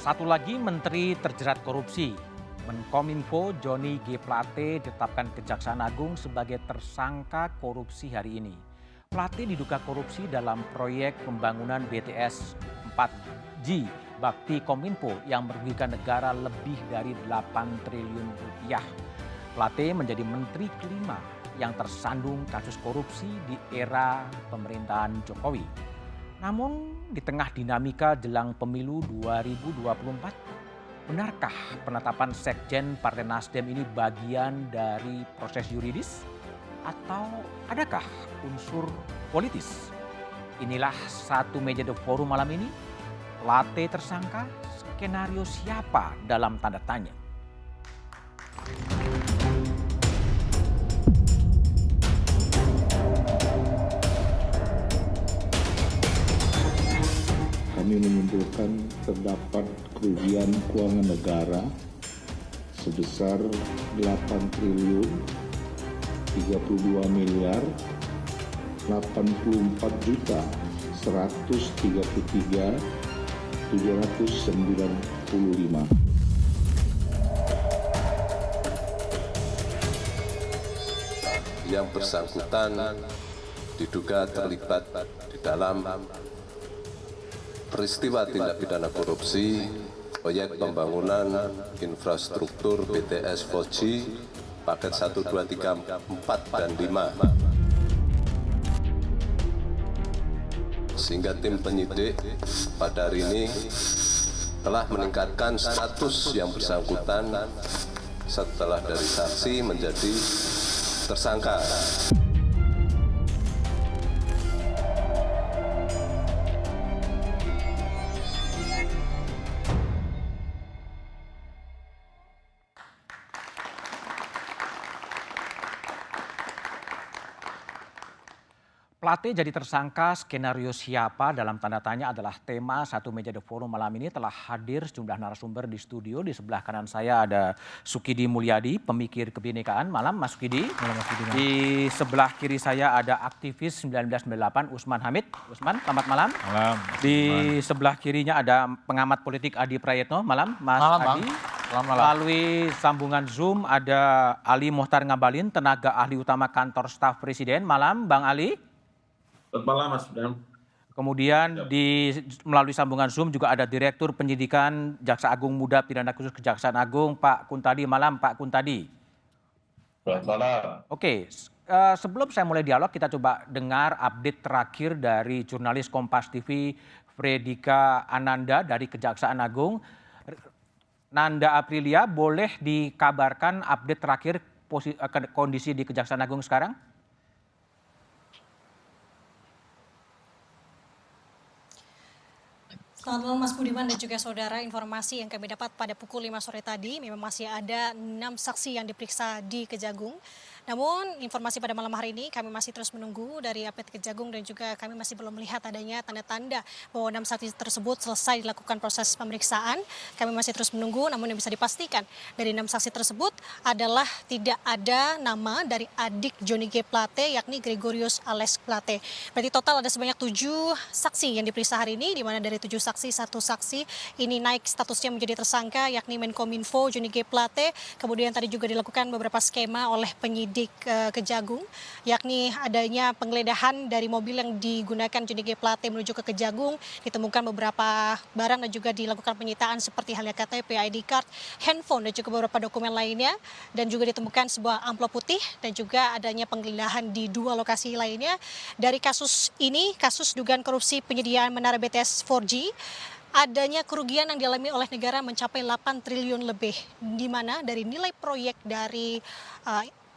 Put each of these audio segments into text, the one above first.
Satu lagi menteri terjerat korupsi. Menkominfo Johnny G. Plate ditetapkan Kejaksaan Agung sebagai tersangka korupsi hari ini. Plate diduga korupsi dalam proyek pembangunan BTS 4G Bakti Kominfo yang merugikan negara lebih dari 8 triliun rupiah. Plate menjadi menteri kelima yang tersandung kasus korupsi di era pemerintahan Jokowi. Namun di tengah dinamika jelang pemilu 2024, benarkah penetapan Sekjen Partai Nasdem ini bagian dari proses yuridis? Atau adakah unsur politis? Inilah satu meja The Forum malam ini. Plate tersangka, skenario siapa dalam tanda tanya? Kami menyimpulkan terdapat kerugian keuangan negara sebesar 8 triliun 32 miliar 84 juta 133 795. Yang bersangkutan diduga terlibat di dalam peristiwa tindak pidana korupsi proyek pembangunan infrastruktur BTS 4G paket 1, 2, 3, 4, dan 5. Sehingga tim penyidik pada hari ini telah meningkatkan status yang bersangkutan setelah dari saksi menjadi tersangka. Plate jadi tersangka, skenario siapa dalam tanda tanya adalah tema satu meja The Forum malam ini. Telah hadir sejumlah narasumber di studio. Di sebelah kanan saya ada Sukidi Mulyadi, pemikir kebinekaan. Malam Mas Sukidi. Malam Mas Sukidi. Di sebelah kiri saya ada aktivis 1998 Usman Hamid. Usman, selamat malam. Malam. Di sebelah kirinya ada pengamat politik Adi Prayetno. Malam Mas Malam, Adi. Selamat malam. Melalui sambungan Zoom ada Ali Mohtar Ngabalin, tenaga ahli utama kantor staf Presiden. Malam Bang Ali. Selamat malam Mas Bram. Kemudian melalui sambungan Zoom juga ada Direktur Penyidikan Jaksa Agung Muda Pidana Khusus Kejaksaan Agung Pak Kuntadi. Malam Pak Kuntadi. Selamat malam. Oke, sebelum saya mulai dialog kita coba dengar update terakhir dari jurnalis Kompas TV Fredika Ananda dari Kejaksaan Agung. Nanda Aprilia, boleh dikabarkan update terakhir kondisi di Kejaksaan Agung sekarang? Selamat malam Mas Budiman dan juga saudara. Informasi yang kami dapat pada pukul 5 sore tadi memang masih ada 6 saksi yang diperiksa di Kejagung. Namun informasi pada malam hari ini kami masih terus menunggu dari update Kejagung dan juga kami masih belum melihat adanya tanda-tanda bahwa 6 saksi tersebut selesai dilakukan proses pemeriksaan. Kami masih terus menunggu, namun yang bisa dipastikan dari 6 saksi tersebut adalah tidak ada nama dari adik Johnny G. Plate yakni Gregorius Alex Plate. Berarti total ada sebanyak 7 saksi yang diperiksa hari ini, di mana dari 7 saksi, 1 saksi ini naik statusnya menjadi tersangka yakni Menkominfo Johnny G. Plate. Kemudian tadi juga dilakukan beberapa skema oleh penyidik Kejagung, yakni adanya penggeledahan dari mobil yang digunakan Johnny G. Plate menuju ke Kejagung, ditemukan beberapa barang dan juga dilakukan penyitaan seperti halnya KTP, ID card, handphone dan juga beberapa dokumen lainnya, dan juga ditemukan sebuah amplop putih dan juga adanya penggeledahan di 2 lokasi lainnya. Dari kasus ini, kasus dugaan korupsi penyediaan menara BTS 4G, adanya kerugian yang dialami oleh negara mencapai 8 triliun lebih, di mana dari nilai proyek dari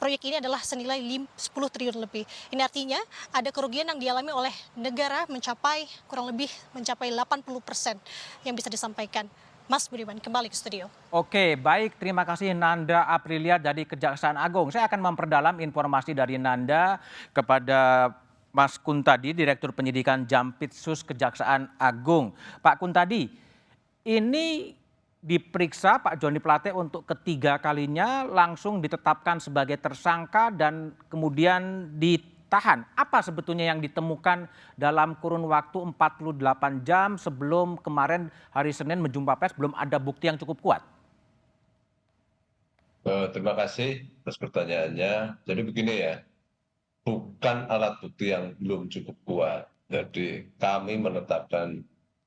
proyek ini adalah senilai 10 triliun lebih. Ini artinya ada kerugian yang dialami oleh negara mencapai kurang lebih mencapai 80% yang bisa disampaikan. Mas Budiman, kembali ke studio. Oke, baik. Terima kasih Nanda Aprilia dari Kejaksaan Agung. Saya akan memperdalam informasi dari Nanda kepada Mas Kuntadi, Direktur Penyidikan Jampitsus Kejaksaan Agung. Pak Kuntadi, ini diperiksa Pak Johnny Plate untuk ketiga kalinya, langsung ditetapkan sebagai tersangka dan kemudian ditahan. Apa sebetulnya yang ditemukan dalam kurun waktu 48 jam sebelum kemarin hari Senin menjumpa pers, belum ada bukti yang cukup kuat? Terima kasih atas pertanyaannya. Jadi begini ya, bukan alat bukti yang belum cukup kuat. Jadi kami menetapkan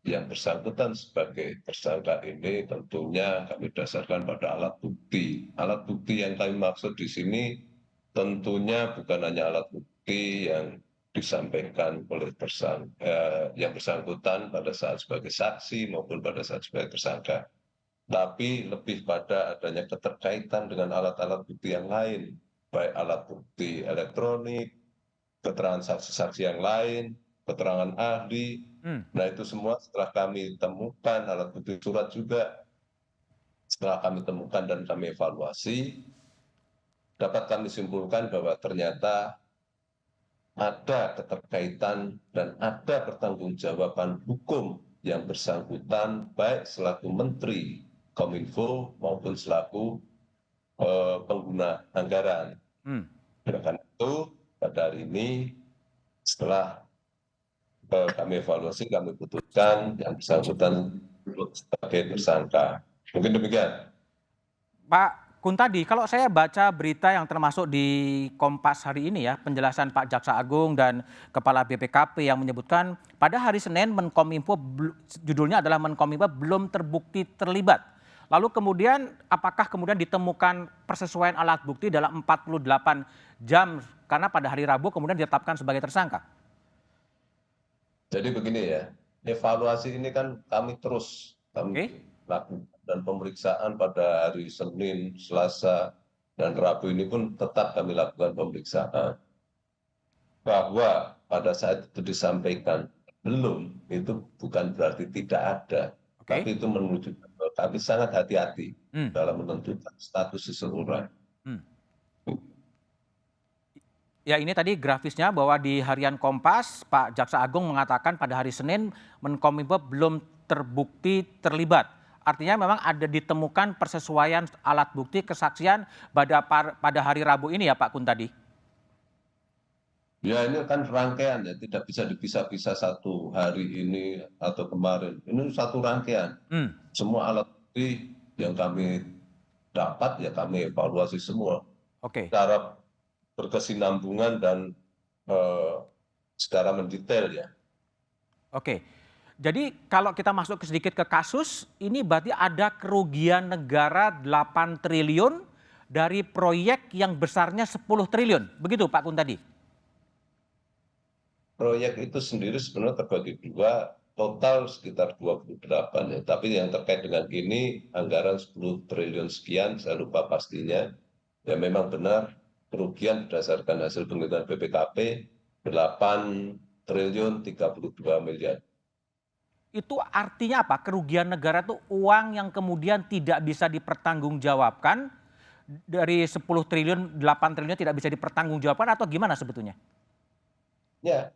yang bersangkutan sebagai tersangka ini tentunya kami dasarkan pada alat bukti. Alat bukti yang kami maksud di sini tentunya bukan hanya alat bukti yang disampaikan oleh yang bersangkutan pada saat sebagai saksi maupun pada saat sebagai tersangka, tapi lebih pada adanya keterkaitan dengan alat-alat bukti yang lain, baik alat bukti elektronik, keterangan saksi-saksi yang lain, keterangan ahli. Nah itu semua setelah kami temukan, alat bukti surat juga, setelah kami temukan dan kami evaluasi, dapat kami simpulkan bahwa ternyata ada keterkaitan dan ada pertanggungjawaban hukum yang bersangkutan baik selaku Menteri Kominfo maupun selaku pengguna anggaran. Oleh karena itu pada hari ini setelah kami evaluasi, kami putuskan yang bersangkutan sebagai tersangka. Mungkin demikian. Pak Kuntadi, kalau saya baca berita yang termasuk di Kompas hari ini ya, penjelasan Pak Jaksa Agung dan Kepala BPKP yang menyebutkan pada hari Senin Menkominfo, judulnya adalah Menkominfo belum terbukti terlibat. Lalu kemudian apakah kemudian ditemukan persesuaian alat bukti dalam 48 jam karena pada hari Rabu kemudian ditetapkan sebagai tersangka? Jadi begini ya, evaluasi ini kan kami terus lakukan dan pemeriksaan pada hari Senin, Selasa, dan Rabu ini pun tetap kami lakukan pemeriksaan. Bahwa pada saat itu disampaikan belum, itu bukan berarti tidak ada. Tapi itu menunjukkan bahwa kami sangat hati-hati dalam menentukan status seseorang. Ya ini tadi grafisnya bahwa di harian Kompas, Pak Jaksa Agung mengatakan pada hari Senin Menkominfo belum terbukti terlibat. Artinya memang ada ditemukan persesuaian alat bukti kesaksian pada hari Rabu ini ya Pak Kuntadi? Ya ini kan rangkaian ya, tidak bisa dipisah-pisah satu hari ini atau kemarin. Ini satu rangkaian. Semua alat bukti yang kami dapat ya kami evaluasi semua. Secara berkesinambungan dan secara mendetail ya. Jadi kalau kita masuk sedikit ke kasus, ini berarti ada kerugian negara 8 triliun dari proyek yang besarnya 10 triliun. Begitu Pak Kuntadi? Proyek itu sendiri sebenarnya terbagi dua, total sekitar 28 ya. Tapi yang terkait dengan ini anggaran 10 triliun sekian, saya lupa pastinya. Ya memang benar kerugian berdasarkan hasil penghitungan BPKP 8 triliun 32 miliar. Itu artinya apa? Kerugian negara itu uang yang kemudian tidak bisa dipertanggungjawabkan dari 10 triliun, 8 triliun tidak bisa dipertanggungjawabkan atau gimana sebetulnya? Ya,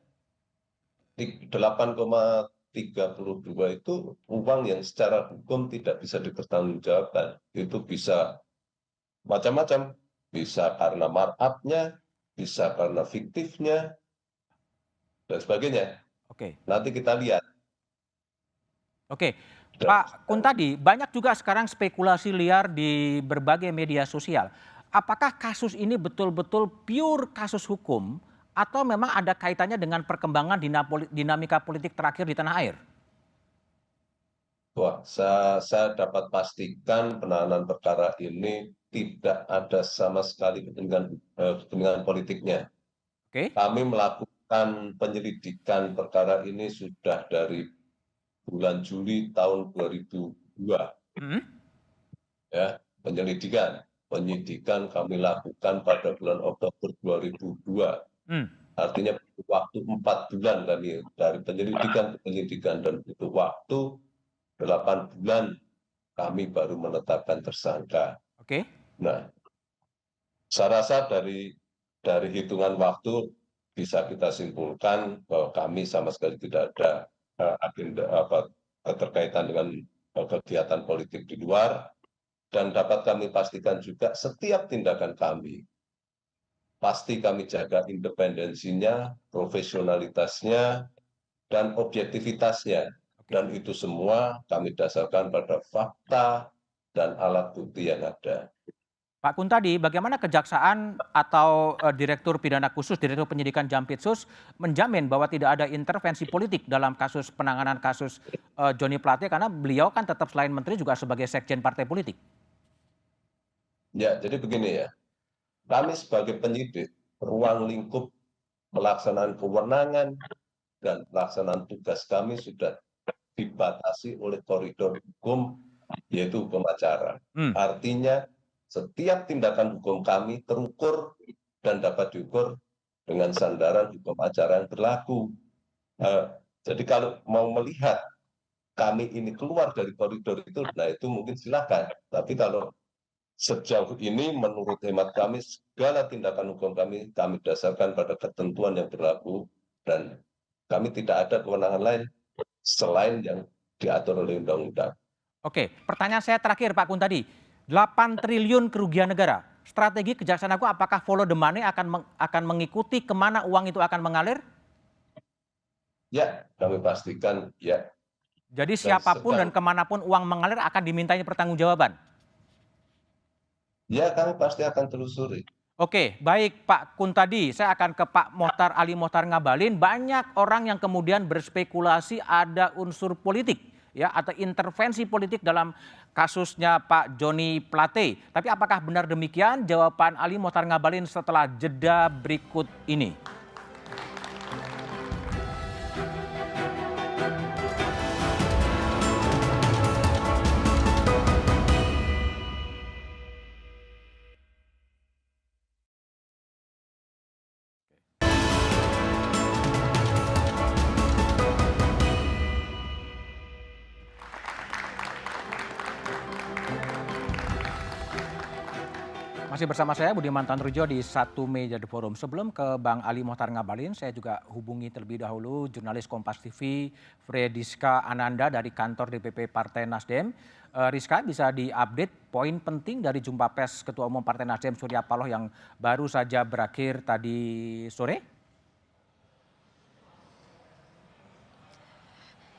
8,32 itu uang yang secara hukum tidak bisa dipertanggungjawabkan. Itu bisa macam-macam, bisa karena markup-nya, bisa karena fiktifnya, dan sebagainya. Nanti kita lihat. Pak Kuntadi, banyak juga sekarang spekulasi liar di berbagai media sosial. Apakah kasus ini betul-betul pure kasus hukum atau memang ada kaitannya dengan perkembangan dinamika politik terakhir di tanah air? Wah, saya dapat pastikan penanganan perkara ini tidak ada sama sekali kepentingan politiknya. Kami melakukan penyelidikan perkara ini sudah dari bulan Juli tahun 2002. Ya, penyidikan kami lakukan pada bulan Oktober 2002. Artinya waktu 4 bulan kami dari penyelidikan ke penyidikan, dan itu waktu 8 bulan kami baru menetapkan tersangka. Nah, saya rasa dari hitungan waktu bisa kita simpulkan bahwa kami sama sekali tidak ada agenda keterkaitan dengan kegiatan politik di luar, dan dapat kami pastikan juga setiap tindakan kami pasti kami jaga independensinya, profesionalitasnya, dan objektivitasnya. Dan itu semua kami dasarkan pada fakta dan alat bukti yang ada. Pak Kuntadi, bagaimana Kejaksaan atau Direktur Pidana Khusus, Direktur Penyidikan Jampitsus menjamin bahwa tidak ada intervensi politik dalam kasus penanganan kasus Joni Plate, karena beliau kan tetap selain menteri juga sebagai sekjen partai politik? Ya, jadi begini ya, kami sebagai penyidik, ruang lingkup pelaksanaan kewenangan dan pelaksanaan tugas kami sudah dibatasi oleh koridor hukum, yaitu hukum acara. Artinya setiap tindakan hukum kami terukur dan dapat diukur dengan sandaran hukum acara yang berlaku. Jadi kalau mau melihat kami ini keluar dari koridor itu, nah itu mungkin silakan. Tapi kalau sejauh ini menurut hemat kami, segala tindakan hukum kami dasarkan pada ketentuan yang berlaku, dan kami tidak ada kewenangan lain selain yang diatur oleh undang-undang. Oke, pertanyaan saya terakhir Pak Kuntadi, 8 triliun kerugian negara, strategi Kejaksaan Agung apakah follow the money akan mengikuti kemana uang itu akan mengalir? Ya, kami pastikan ya. Jadi siapapun dan kemanapun uang mengalir akan dimintai pertanggungjawaban? Ya, kami pasti akan telusuri. Oke, baik Pak Kuntadi, saya akan ke Pak Mohtar Ali Mohtar Ngabalin. Banyak orang yang kemudian berspekulasi ada unsur politik, ya, atau intervensi politik dalam kasusnya Pak Joni Plate. Tapi apakah benar demikian? Jawaban Ali Mohtar Ngabalin setelah jeda berikut ini. Masih bersama saya Budiman Tanrujo di Satu Meja The Forum. Sebelum ke Bang Ali Mohtar Ngabalin, saya juga hubungi terlebih dahulu jurnalis Kompas TV Frediska Ananda dari kantor DPP Partai Nasdem. Rizka, bisa diupdate poin penting dari jumpa pers Ketua Umum Partai Nasdem Surya Paloh yang baru saja berakhir tadi sore?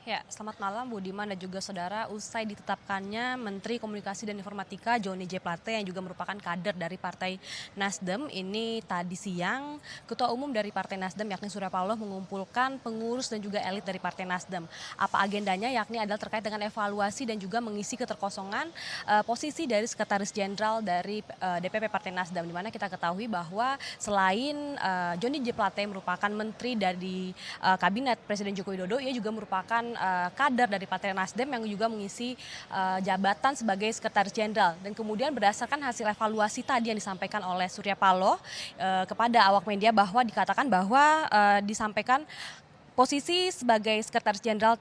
Ya, selamat malam Budiman dan juga saudara. Usai ditetapkannya Menteri Komunikasi dan Informatika Joni G. Plate yang juga merupakan kader dari Partai Nasdem, ini tadi siang Ketua Umum dari Partai Nasdem yakni Surya Paloh mengumpulkan pengurus dan juga elit dari Partai Nasdem. Apa agendanya? Yakni adalah terkait dengan evaluasi dan juga mengisi keterkosongan posisi dari Sekretaris Jenderal dari DPP Partai Nasdem, di mana kita ketahui bahwa selain Joni G. Plate merupakan menteri dari Kabinet Presiden Joko Widodo, ia juga merupakan kader dari Partai Nasdem yang juga mengisi jabatan sebagai Sekretaris Jenderal. Dan kemudian berdasarkan hasil evaluasi tadi yang disampaikan oleh Surya Paloh kepada awak media, bahwa dikatakan bahwa disampaikan posisi sebagai Sekretaris Jenderal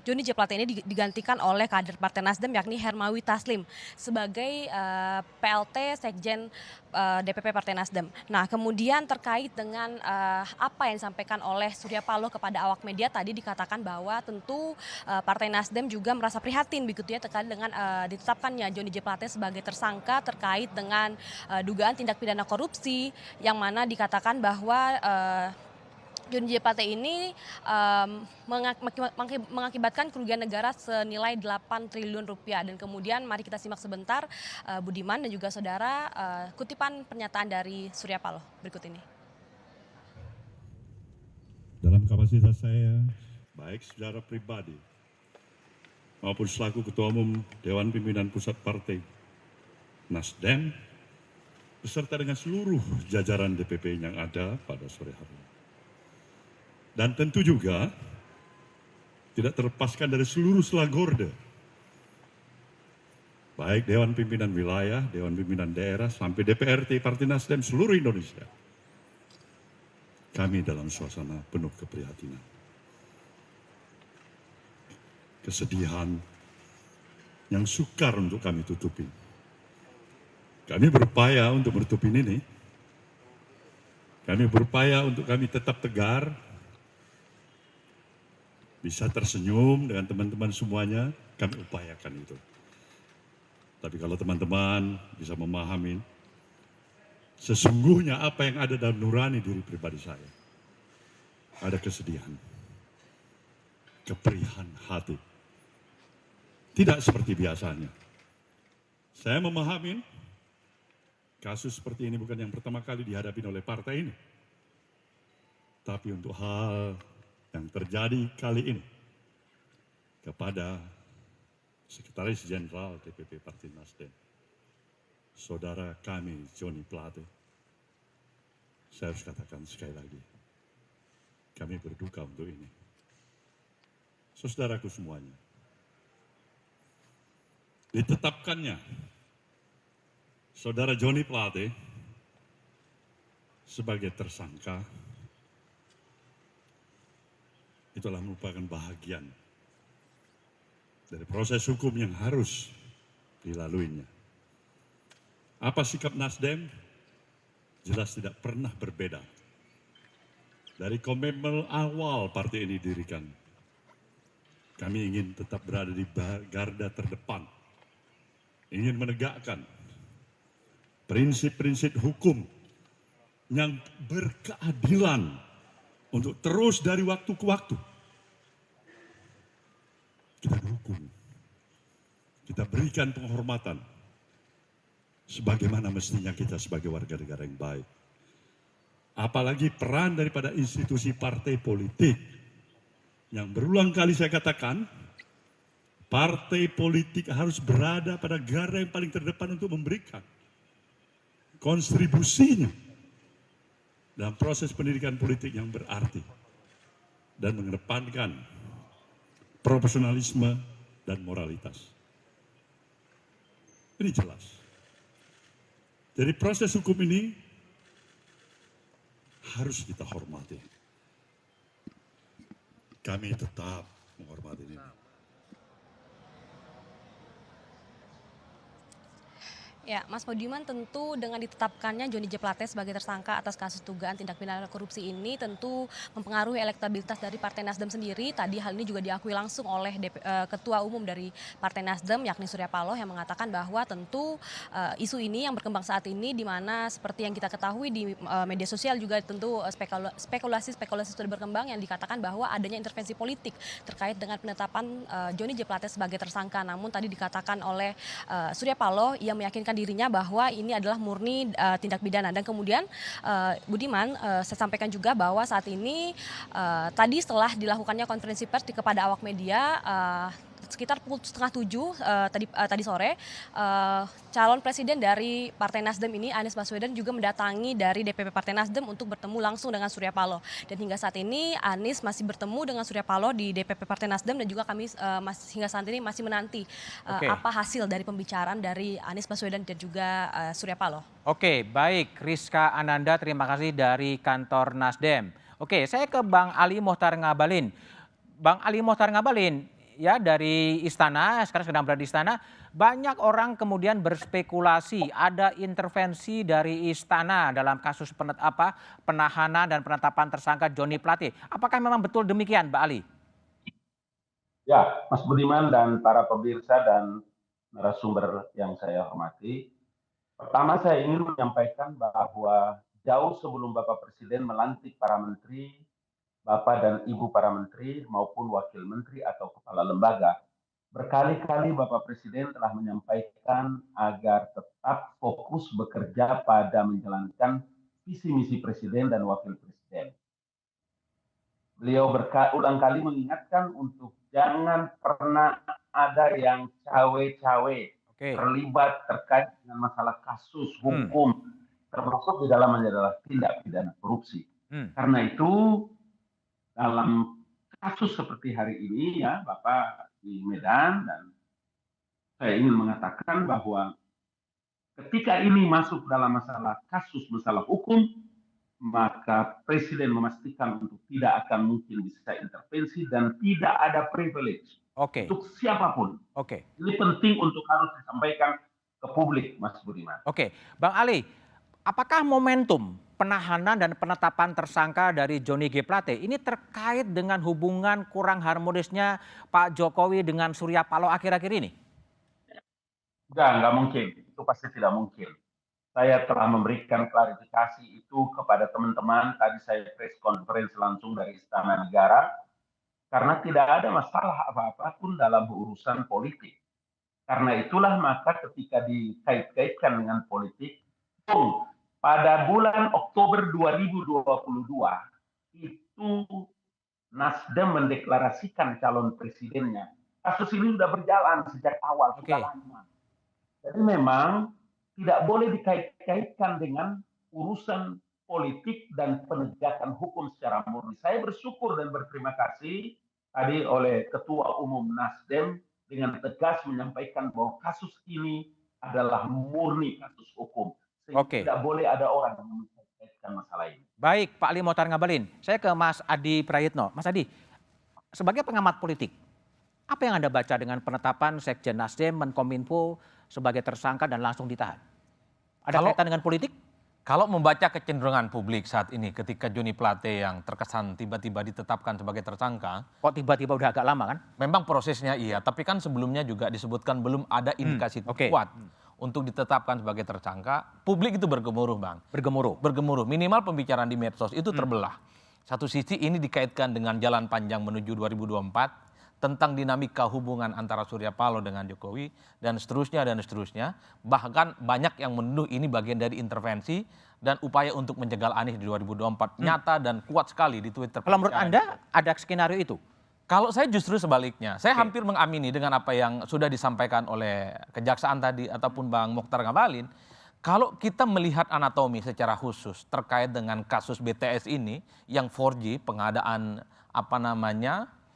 Joni G. Plate ini digantikan oleh kader Partai Nasdem yakni Hermawi Taslim sebagai PLT Sekjen DPP Partai Nasdem. Nah, kemudian terkait dengan apa yang disampaikan oleh Surya Paloh kepada awak media tadi, dikatakan bahwa tentu Partai Nasdem juga merasa prihatin begitu ya terkait dengan ditetapkannya Joni G. Plate sebagai tersangka terkait dengan dugaan tindak pidana korupsi, yang mana dikatakan bahwa Joni G. Plate ini mengakibatkan kerugian negara senilai 8 triliun rupiah. Dan kemudian mari kita simak sebentar Budiman dan juga saudara kutipan pernyataan dari Surya Paloh berikut ini. Dalam kapasitas saya, baik secara pribadi maupun selaku Ketua Umum Dewan Pimpinan Pusat Partai Nasdem, beserta dengan seluruh jajaran DPP yang ada pada sore hari ini. Dan tentu juga tidak terlepaskan dari seluruh selagorde, baik Dewan Pimpinan Wilayah, Dewan Pimpinan Daerah, sampai DPRT Partai Nasdem seluruh Indonesia. Kami dalam suasana penuh keprihatinan, kesedihan yang sukar untuk kami tutupi. Kami berupaya untuk menutupin ini. Kami berupaya untuk kami tetap tegar, bisa tersenyum dengan teman-teman semuanya, kami upayakan itu. Tapi kalau teman-teman bisa memahami Sesungguhnya apa yang ada dalam nurani diri pribadi saya. Ada kesedihan, keperihan hati. Tidak seperti biasanya. Saya memahami kasus seperti ini bukan yang pertama kali dihadapi oleh partai ini. Tapi untuk hal yang terjadi kali ini kepada Sekretaris Jenderal DPP Partai Nasdem, saudara kami Joni Plate, saya harus katakan sekali lagi, kami berduka untuk ini. Saudaraku semuanya, ditetapkannya saudara Joni Plate sebagai tersangka itulah merupakan bahagian dari proses hukum yang harus dilaluinya. Apa sikap Nasdem? Jelas tidak pernah berbeda. Dari komitmen awal partai ini didirikan, kami ingin tetap berada di garda terdepan, ingin menegakkan prinsip-prinsip hukum yang berkeadilan untuk terus dari waktu ke waktu. Kita dukung, kita berikan penghormatan sebagaimana mestinya kita sebagai warga negara yang baik. Apalagi peran daripada institusi partai politik yang berulang kali saya katakan, partai politik harus berada pada garda yang paling terdepan untuk memberikan kontribusinya dalam proses pendidikan politik yang berarti dan mengedepankan profesionalisme dan moralitas. Ini jelas. Jadi proses hukum ini harus kita hormati. Kami tetap menghormati ini. Ya, Mas Budiman, tentu dengan ditetapkannya Joni G. Plate sebagai tersangka atas kasus dugaan tindak pidana korupsi ini tentu mempengaruhi elektabilitas dari Partai Nasdem sendiri. Tadi hal ini juga diakui langsung oleh Ketua Umum dari Partai Nasdem, yakni Surya Paloh, yang mengatakan bahwa tentu isu ini yang berkembang saat ini, di mana seperti yang kita ketahui di media sosial juga tentu spekulasi sudah berkembang yang dikatakan bahwa adanya intervensi politik terkait dengan penetapan Joni G. Plate sebagai tersangka. Namun tadi dikatakan oleh Surya Paloh, ia meyakinkan dirinya bahwa ini adalah murni tindak pidana. Dan kemudian Budiman, saya sampaikan juga bahwa saat ini tadi setelah dilakukannya konferensi pers kepada awak media sekitar pukul 6:30 tadi sore, calon presiden dari Partai Nasdem ini, Anies Baswedan, juga mendatangi dari DPP Partai Nasdem untuk bertemu langsung dengan Surya Paloh. Dan hingga saat ini Anies masih bertemu dengan Surya Paloh di DPP Partai Nasdem, dan juga kami hingga saat ini masih menanti apa hasil dari pembicaraan dari Anies Baswedan dan juga Surya Paloh. Oke, baik, Rizka Ananda, terima kasih dari kantor Nasdem. Oke, saya ke Bang Ali Mohtar Ngabalin. Bang Ali Mohtar Ngabalin, ya, dari istana, sekarang sedang berada di istana, banyak orang kemudian berspekulasi ada intervensi dari istana dalam kasus penahanan dan penetapan tersangka Joni Plate. Apakah memang betul demikian, Mbak Ali? Ya, Mas Budiman dan para pemirsa dan narasumber yang saya hormati. Pertama, saya ingin menyampaikan bahwa jauh sebelum Bapak Presiden melantik para menteri, Bapak dan Ibu para menteri maupun wakil menteri atau kepala lembaga, berkali-kali Bapak Presiden telah menyampaikan agar tetap fokus bekerja pada menjalankan visi misi Presiden dan Wakil Presiden. Beliau berulang kali mengingatkan untuk jangan pernah ada yang cawe-cawe terlibat terkait dengan masalah kasus hukum, termasuk di dalamnya adalah tindak pidana korupsi. Karena itu dalam kasus seperti hari ini, ya Bapak di Medan, dan saya ingin mengatakan bahwa ketika ini masuk dalam masalah hukum, maka Presiden memastikan untuk tidak akan mungkin bisa intervensi dan tidak ada privilege untuk siapapun. Ini penting untuk harus disampaikan ke publik, Mas Budiman. Bang Ali, apakah momentum penahanan dan penetapan tersangka dari Joni G. Plate ini terkait dengan hubungan kurang harmonisnya Pak Jokowi dengan Surya Paloh akhir-akhir ini? Enggak mungkin. Itu pasti tidak mungkin. Saya telah memberikan klarifikasi itu kepada teman-teman. Tadi saya press conference langsung dari Istana Negara, karena tidak ada masalah apa-apa pun dalam urusan politik. Karena itulah maka ketika dikait-kaitkan dengan politik, pada bulan Oktober 2022 itu Nasdem mendeklarasikan calon presidennya. Kasus ini sudah berjalan sejak awal, sudah lama. Jadi memang tidak boleh dikait-kaitkan dengan urusan politik dan penegakan hukum secara murni. Saya bersyukur dan berterima kasih tadi oleh Ketua Umum Nasdem dengan tegas menyampaikan bahwa kasus ini adalah murni kasus hukum. Sehingga tidak boleh ada orang yang mengkaitkan masalah ini. Baik, Pak Ali Mohtar Ngabalin. Saya ke Mas Adi Prayitno. Mas Adi, sebagai pengamat politik, apa yang Anda baca dengan penetapan Sekjen Nasdem, Menkominfo sebagai tersangka dan langsung ditahan? Ada kaitan dengan politik? Kalau membaca kecenderungan publik saat ini ketika Joni Plate yang terkesan tiba-tiba ditetapkan sebagai tersangka. Kok tiba-tiba udah agak lama kan? Memang prosesnya iya, tapi kan sebelumnya juga disebutkan belum ada indikasi kuat untuk ditetapkan sebagai tersangka. Publik itu bergemuruh, Bang. Bergemuruh. Minimal pembicaraan di medsos itu terbelah. Satu sisi ini dikaitkan dengan jalan panjang menuju 2024. Tentang dinamika hubungan antara Surya Paloh dengan Jokowi dan seterusnya. Bahkan banyak yang menuduh ini bagian dari intervensi dan upaya untuk menjegal Anies di 2024. Nyata dan kuat sekali di Twitter. Kalau menurut Anda ada skenario itu? Kalau saya justru sebaliknya. Saya hampir mengamini dengan apa yang sudah disampaikan oleh Kejaksaan tadi ataupun Bang Mohtar Ngabalin. Kalau kita melihat anatomi secara khusus terkait dengan kasus BTS ini yang 4G pengadaan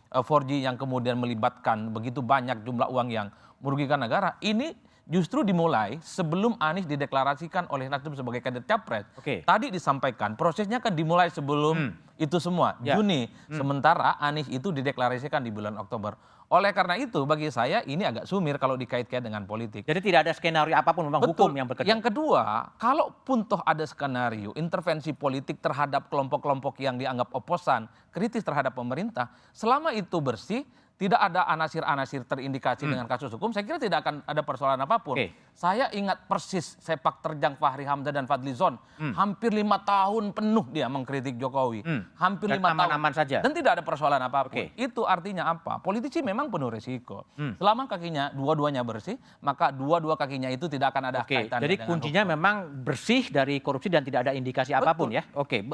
4G yang kemudian melibatkan begitu banyak jumlah uang yang merugikan negara, ini justru dimulai sebelum Anies dideklarasikan oleh Nasdem sebagai kandidat capres. Tadi disampaikan prosesnya kan dimulai sebelum itu semua, Juni. Sementara Anies itu dideklarasikan di bulan Oktober. Oleh karena itu bagi saya ini agak sumir kalau dikait-kait dengan politik. Jadi tidak ada skenario apapun, memang hukum yang bekerja. Yang kedua, kalaupun toh ada skenario intervensi politik terhadap kelompok-kelompok yang dianggap oposan, kritis terhadap pemerintah, selama itu bersih, tidak ada anasir-anasir terindikasi dengan kasus hukum, saya kira tidak akan ada persoalan apapun. Saya ingat persis sepak terjang Fahri Hamzah dan Fadli Zon. Hampir 5 tahun penuh dia mengkritik Jokowi. Hampir 5 tahun. Aman-aman saja. Dan tidak ada persoalan apapun. Itu artinya apa? Politisi memang penuh risiko. Selama kakinya dua-duanya bersih, maka dua-dua kakinya itu tidak akan ada kaitan. Jadi kuncinya hukum. Memang bersih dari korupsi dan tidak ada indikasi apapun ya.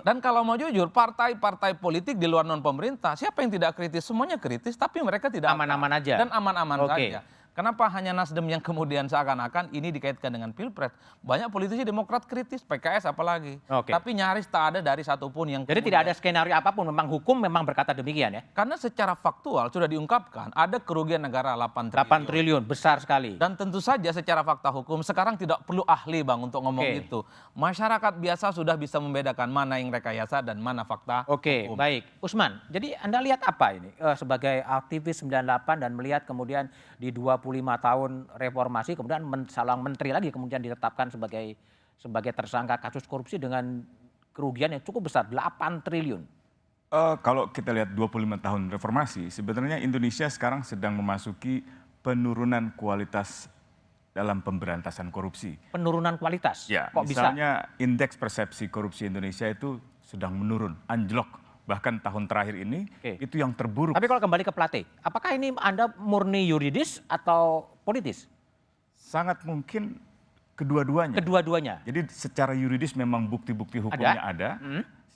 Dan kalau mau jujur, partai-partai politik di luar non pemerintah, siapa yang tidak kritis? Semuanya kritis, tapi mereka tidak aman-aman aja. Dan aman-aman saja. Kenapa hanya Nasdem yang kemudian seakan-akan ini dikaitkan dengan Pilpres? Banyak politisi Demokrat kritis, PKS apalagi. Tapi nyaris tak ada dari satupun yang Jadi tidak ada skenario apapun, memang hukum memang berkata demikian ya? Karena secara faktual sudah diungkapkan ada kerugian negara 8 triliun. 8 triliun, besar sekali. Dan tentu saja secara fakta hukum sekarang tidak perlu ahli Bang untuk ngomong itu. Masyarakat biasa sudah bisa membedakan mana yang rekayasa dan mana fakta hukum. Baik. Usman, jadi Anda lihat apa ini sebagai aktivis 98 dan melihat kemudian di 25 tahun reformasi kemudian seorang menteri lagi kemudian ditetapkan sebagai tersangka kasus korupsi dengan kerugian yang cukup besar 8 triliun. Kalau kita lihat 25 tahun reformasi, sebenarnya Indonesia sekarang sedang memasuki penurunan kualitas dalam pemberantasan korupsi. Penurunan kualitas? Ya, kok misalnya indeks persepsi korupsi Indonesia itu sedang menurun, anjlok. Bahkan tahun terakhir ini itu yang terburuk. Tapi kalau kembali ke Plate, apakah ini Anda murni yuridis atau politis? Sangat mungkin kedua-duanya. Kedua-duanya. Jadi secara yuridis memang bukti-bukti hukumnya ada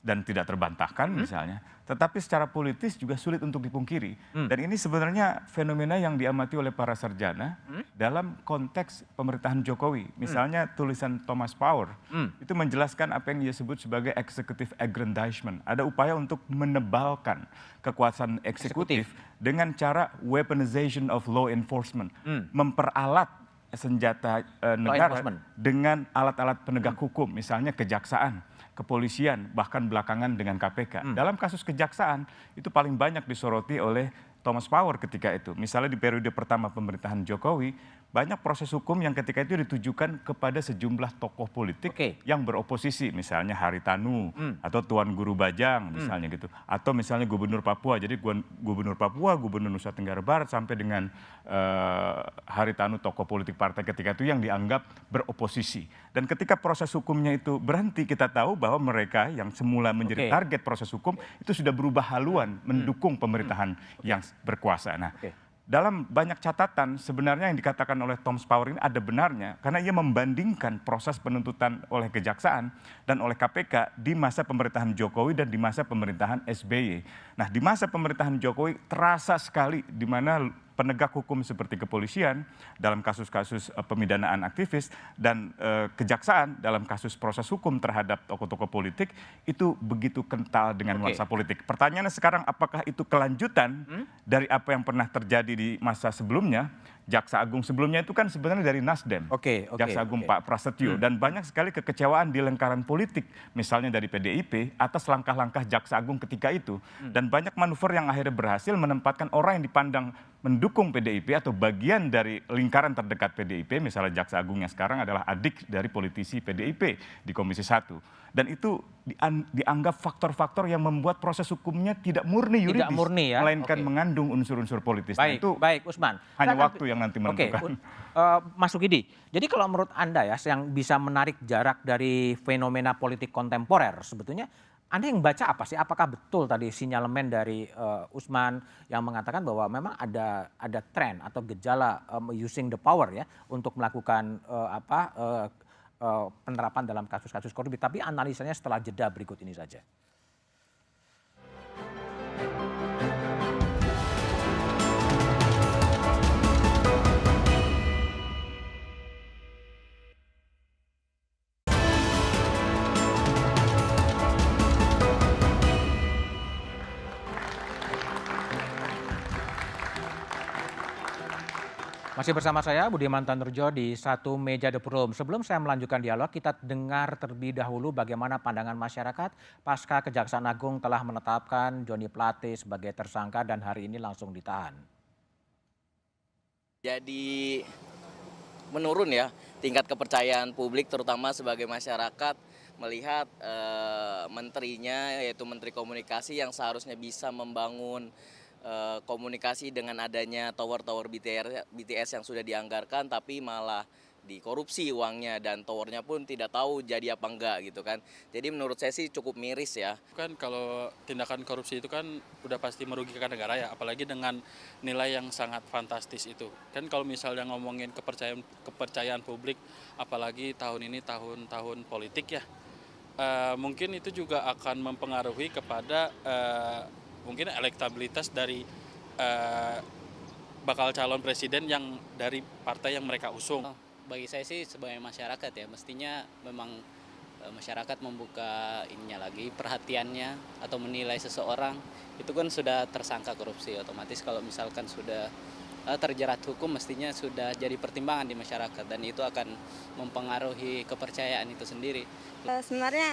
dan tidak terbantahkan misalnya. Tetapi secara politis juga sulit untuk dipungkiri. Dan ini sebenarnya fenomena yang diamati oleh para sarjana dalam konteks pemerintahan Jokowi. Misalnya tulisan Thomas Power itu menjelaskan apa yang dia sebut sebagai executive aggrandizement. Ada upaya untuk menebalkan kekuasaan eksekutif dengan cara weaponization of law enforcement. Memperalat senjata negara dengan alat-alat penegak hukum. Misalnya kejaksaan, kepolisian, bahkan belakangan dengan KPK. Dalam kasus kejaksaan, itu paling banyak disoroti oleh Thomas Power ketika itu. Misalnya di periode pertama pemerintahan Jokowi, banyak proses hukum yang ketika itu ditujukan kepada sejumlah tokoh politik yang beroposisi, misalnya Haritanu atau Tuan Guru Bajang misalnya gitu, atau misalnya Gubernur Papua. Jadi Gubernur Papua, Gubernur Nusa Tenggara Barat sampai dengan Haritanu, tokoh politik partai ketika itu yang dianggap beroposisi. Dan ketika proses hukumnya itu berhenti, kita tahu bahwa mereka yang semula menjadi target proses hukum itu sudah berubah haluan mendukung pemerintahan yang berkuasa. Nah, dalam banyak catatan sebenarnya yang dikatakan oleh Tom Spower ini ada benarnya karena ia membandingkan proses penuntutan oleh Kejaksaan dan oleh KPK di masa pemerintahan Jokowi dan di masa pemerintahan SBY. Nah, di masa pemerintahan Jokowi terasa sekali di mana penegak hukum seperti kepolisian dalam kasus-kasus pemidanaan aktivis dan kejaksaan dalam kasus proses hukum terhadap tokoh-tokoh politik itu begitu kental dengan nuansa politik. Pertanyaannya sekarang apakah itu kelanjutan dari apa yang pernah terjadi di masa sebelumnya? Jaksa Agung sebelumnya itu kan sebenarnya dari Nasdem, Jaksa Agung Pak Prasetyo, dan banyak sekali kekecewaan di lingkaran politik, misalnya dari PDIP atas langkah-langkah Jaksa Agung ketika itu, dan banyak manuver yang akhirnya berhasil menempatkan orang yang dipandang mendukung PDIP atau bagian dari lingkaran terdekat PDIP, misalnya Jaksa Agung yang sekarang adalah adik dari politisi PDIP di Komisi 1. Dan itu dianggap faktor-faktor yang membuat proses hukumnya tidak murni yuridis, melainkan mengandung unsur-unsur politis. Baik, Usman. Hanya waktu yang nanti menentukan. Mas Sukidi, jadi kalau menurut Anda ya, yang bisa menarik jarak dari fenomena politik kontemporer, sebetulnya Anda yang baca apa sih? Apakah betul tadi sinyalemen dari Usman yang mengatakan bahwa memang ada tren atau gejala using the power ya untuk melakukan penerapan dalam kasus-kasus korupsi, tapi analisanya setelah jeda berikut ini saja. Masih bersama saya Budiman Tanurjo di Satu Meja The Forum. Sebelum saya melanjutkan dialog, kita dengar terlebih dahulu bagaimana pandangan masyarakat pasca Kejaksaan Agung telah menetapkan Johnny Plate sebagai tersangka dan hari ini langsung ditahan. Jadi menurun ya tingkat kepercayaan publik terutama sebagai masyarakat melihat menterinya yaitu Menteri Komunikasi yang seharusnya bisa membangun komunikasi dengan adanya tower-tower BTS yang sudah dianggarkan tapi malah dikorupsi uangnya dan towernya pun tidak tahu jadi apa enggak gitu kan. Jadi menurut saya sih cukup miris ya. Kan kalau tindakan korupsi itu kan udah pasti merugikan negara ya, apalagi dengan nilai yang sangat fantastis itu. Kan kalau misalnya ngomongin kepercayaan publik, apalagi tahun ini tahun politik ya, mungkin itu juga akan mempengaruhi kepada mungkin elektabilitas dari bakal calon presiden yang dari partai yang mereka usung. Bagi saya sih sebagai masyarakat ya, mestinya memang masyarakat membuka ininya lagi perhatiannya atau menilai seseorang itu kan sudah tersangka korupsi, otomatis kalau misalkan sudah terjerat hukum mestinya sudah jadi pertimbangan di masyarakat dan itu akan mempengaruhi kepercayaan itu sendiri. Sebenarnya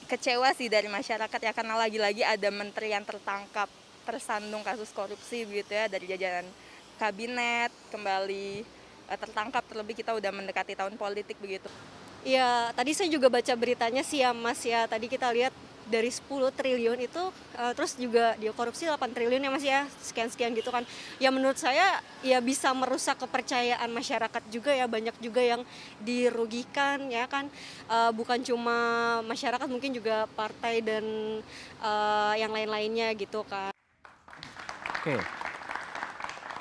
kecewa sih dari masyarakat ya, karena lagi-lagi ada menteri yang tertangkap tersandung kasus korupsi begitu ya, dari jajaran kabinet kembali tertangkap, terlebih kita udah mendekati tahun politik begitu. Ya tadi saya juga baca beritanya sih ya Mas ya, tadi kita lihat dari 10 triliun itu terus juga dia korupsi 8 triliun ya Mas ya, sekian-sekian gitu kan. Ya menurut saya ya bisa merusak kepercayaan masyarakat juga ya, banyak juga yang dirugikan ya kan, bukan cuma masyarakat mungkin juga partai dan yang lain-lainnya gitu kan. Oke.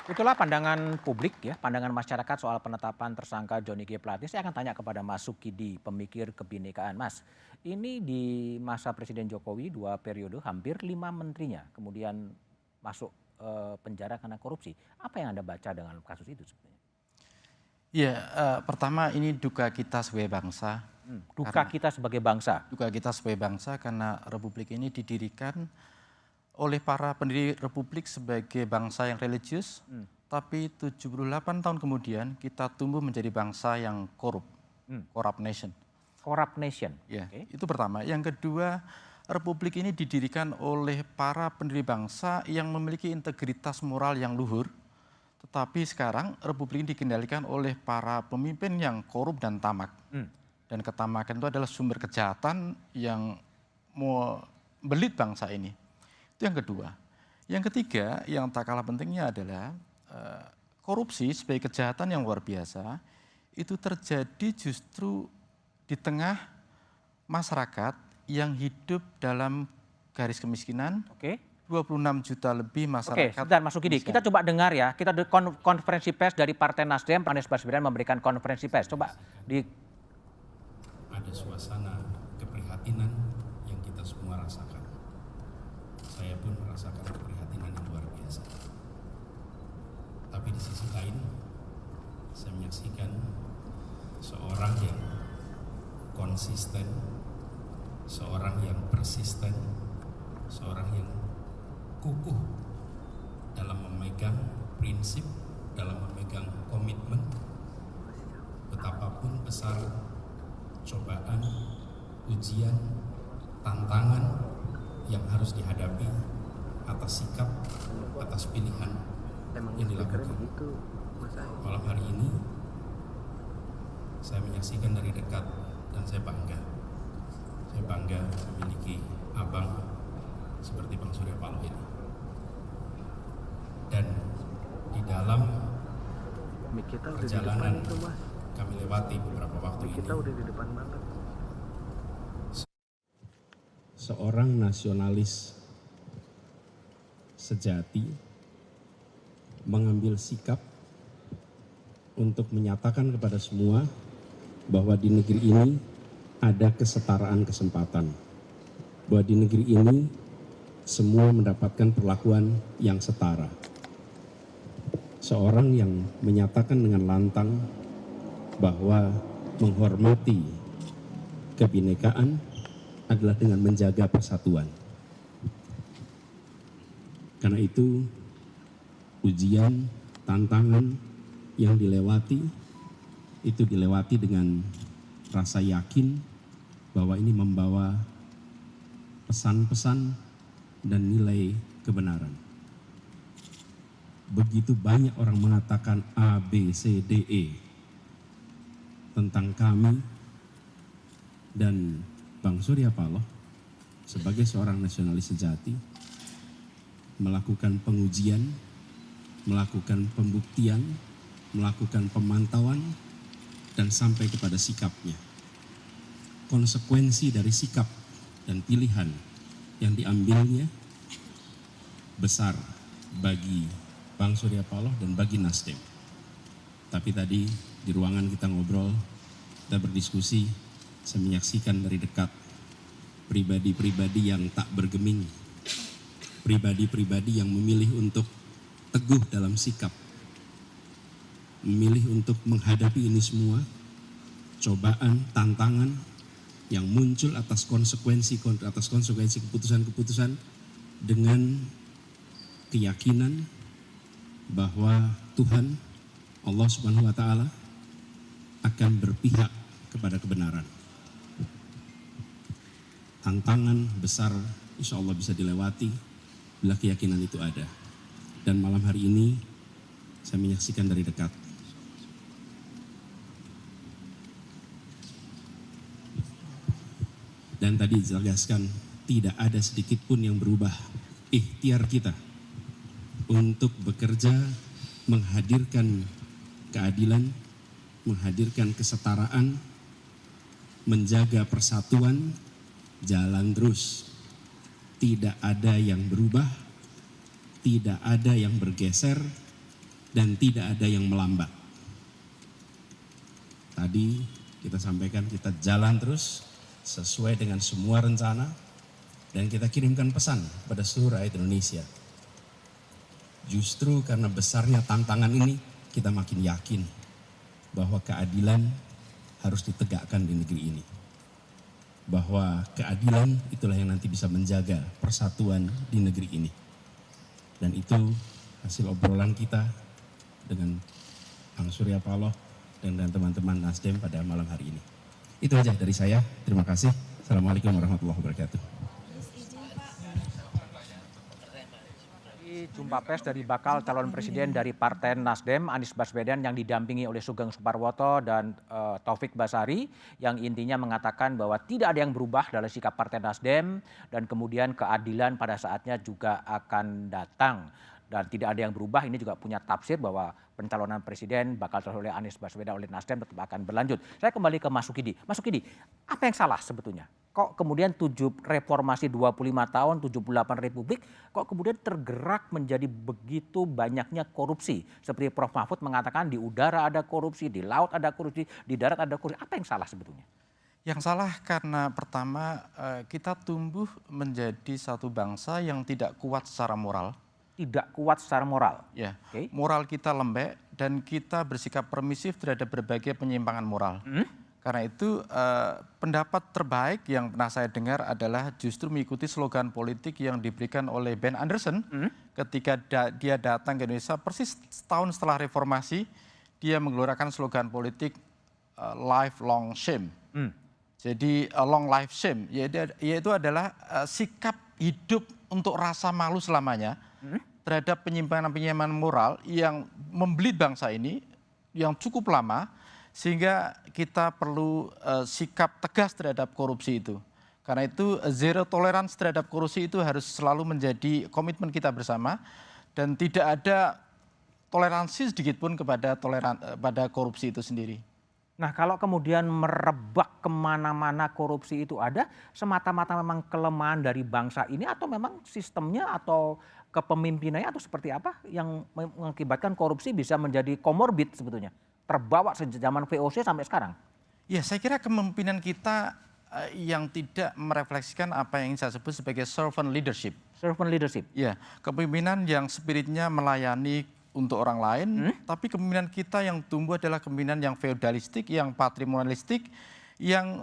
Itulah pandangan publik ya, pandangan masyarakat soal penetapan tersangka Johnny G. Plate. Saya akan tanya kepada Mas Sukidi, pemikir kebinekaan. Mas, ini di masa Presiden Jokowi 2 periode hampir 5 menterinya kemudian masuk penjara karena korupsi. Apa yang Anda baca dengan kasus itu sebenarnya? Ya, pertama ini duka kita sebagai bangsa. Duka kita sebagai bangsa? Duka kita sebagai bangsa karena Republik ini didirikan oleh para pendiri Republik sebagai bangsa yang religius, tapi 78 tahun kemudian kita tumbuh menjadi bangsa yang korup, corrupt nation. Corrupt nation? Ya, itu pertama. Yang kedua, Republik ini didirikan oleh para pendiri bangsa yang memiliki integritas moral yang luhur, Tetapi sekarang Republik ini dikendalikan oleh para pemimpin yang korup dan tamak. Dan ketamakan itu adalah sumber kejahatan yang membelit bangsa ini. Itu yang kedua. Yang ketiga, yang tak kalah pentingnya adalah korupsi sebagai kejahatan yang luar biasa, itu terjadi justru di tengah masyarakat yang hidup dalam garis kemiskinan. 26 juta lebih masyarakat. Sebentar Mas Sukidi, kita coba dengar ya, kita ada konferensi pers dari Partai Nasdem, Pak Anies Baswedan memberikan konferensi pers. Coba Ada suasana keprihatinan yang kita semua rasakan. Saya pun merasakan keprihatinan yang luar biasa. Tapi di sisi lain, saya menyaksikan seorang yang konsisten, seorang yang persisten, seorang yang kukuh dalam memegang prinsip, dalam memegang komitmen, betapapun besar cobaan, ujian, tantangan yang harus dihadapi atas sikap, atas pilihan yang dilakukan. Malam hari ini saya menyaksikan dari dekat dan saya bangga. Saya bangga memiliki abang seperti Bang Surya Paloh ini. Dan di dalam perjalanan kami lewati beberapa waktu ini, seorang nasionalis sejati mengambil sikap untuk menyatakan kepada semua bahwa di negeri ini ada kesetaraan kesempatan, bahwa di negeri ini semua mendapatkan perlakuan yang setara. Seorang yang menyatakan dengan lantang bahwa menghormati kebinekaan adalah dengan menjaga persatuan. Karena itu, ujian, tantangan yang dilewati, itu dilewati dengan rasa yakin bahwa ini membawa pesan-pesan dan nilai kebenaran. Begitu banyak orang mengatakan A, B, C, D, E tentang kami, dan Bang Surya Paloh sebagai seorang nasionalis sejati melakukan pengujian, melakukan pembuktian, melakukan pemantauan, dan sampai kepada sikapnya. Konsekuensi dari sikap dan pilihan yang diambilnya besar bagi Bang Surya Paloh dan bagi Nasdem. Tapi tadi di ruangan kita ngobrol, kita berdiskusi, saya menyaksikan dari dekat pribadi-pribadi yang tak bergeming, pribadi-pribadi yang memilih untuk teguh dalam sikap, memilih untuk menghadapi ini semua, cobaan, tantangan yang muncul atas konsekuensi keputusan-keputusan dengan keyakinan bahwa Tuhan Allah Subhanahu wa Ta'ala akan berpihak kepada kebenaran. Tantangan besar insya Allah bisa dilewati bila keyakinan itu ada. Dan malam hari ini saya menyaksikan dari dekat. Dan tadi dijelaskan tidak ada sedikit pun yang berubah ikhtiar kita untuk bekerja menghadirkan keadilan, menghadirkan kesetaraan, menjaga persatuan, jalan terus. Tidak ada yang berubah, tidak ada yang bergeser, dan tidak ada yang melambat. Tadi kita sampaikan kita jalan terus sesuai dengan semua rencana, dan kita kirimkan pesan pada seluruh rakyat Indonesia. Justru karena besarnya tantangan ini, kita makin yakin bahwa keadilan harus ditegakkan di negeri ini. Bahwa keadilan itulah yang nanti bisa menjaga persatuan di negeri ini. Dan itu hasil obrolan kita dengan Bang Surya Paloh dan teman-teman Nasdem pada malam hari ini. Itu aja dari saya. Terima kasih. Assalamualaikum warahmatullahi wabarakatuh. jumpa pers dari bakal calon presiden dari Partai Nasdem, Anies Baswedan, yang didampingi oleh Sugeng Suparwoto dan Taufik Basari, yang intinya mengatakan bahwa tidak ada yang berubah dalam sikap Partai Nasdem dan kemudian keadilan pada saatnya juga akan datang. Dan tidak ada yang berubah, ini juga punya tafsir bahwa pencalonan presiden bakal oleh Anies Baswedan oleh Nasdem tetap akan berlanjut. Saya kembali ke Mas Sukidi. Mas Sukidi, apa yang salah sebetulnya? Kok kemudian reformasi 25 tahun, 78 republik, kok kemudian tergerak menjadi begitu banyaknya korupsi? Seperti Prof. Mahfud mengatakan di udara ada korupsi, di laut ada korupsi, di darat ada korupsi. Apa yang salah sebetulnya? Yang salah karena pertama kita tumbuh menjadi satu bangsa yang tidak kuat secara moral. Tidak kuat secara moral? Ya, moral kita lembek dan kita bersikap permisif terhadap berbagai penyimpangan moral. Karena itu pendapat terbaik yang pernah saya dengar adalah justru mengikuti slogan politik yang diberikan oleh Ben Anderson ketika dia datang ke Indonesia persis setahun setelah reformasi, dia menggelorakan slogan politik lifelong shame. Jadi long life shame, yaitu adalah sikap hidup untuk rasa malu selamanya terhadap penyimpangan-penyimpangan moral yang membelit bangsa ini yang cukup lama, sehingga kita perlu sikap tegas terhadap korupsi itu. Karena itu zero tolerance terhadap korupsi itu harus selalu menjadi komitmen kita bersama dan tidak ada toleransi sedikit pun pada korupsi itu sendiri. Nah, kalau kemudian merebak kemana-mana korupsi itu ada, semata-mata memang kelemahan dari bangsa ini atau memang sistemnya atau kepemimpinannya atau seperti apa yang mengakibatkan korupsi bisa menjadi komorbid sebetulnya? Terbawa sejak zaman VOC sampai sekarang. Ya, saya kira kepemimpinan kita yang tidak merefleksikan apa yang saya sebut sebagai servant leadership. Servant leadership? Ya, kepemimpinan yang spiritnya melayani untuk orang lain, tapi kepemimpinan kita yang tumbuh adalah kepemimpinan yang feodalistik, yang patrimonialistik, yang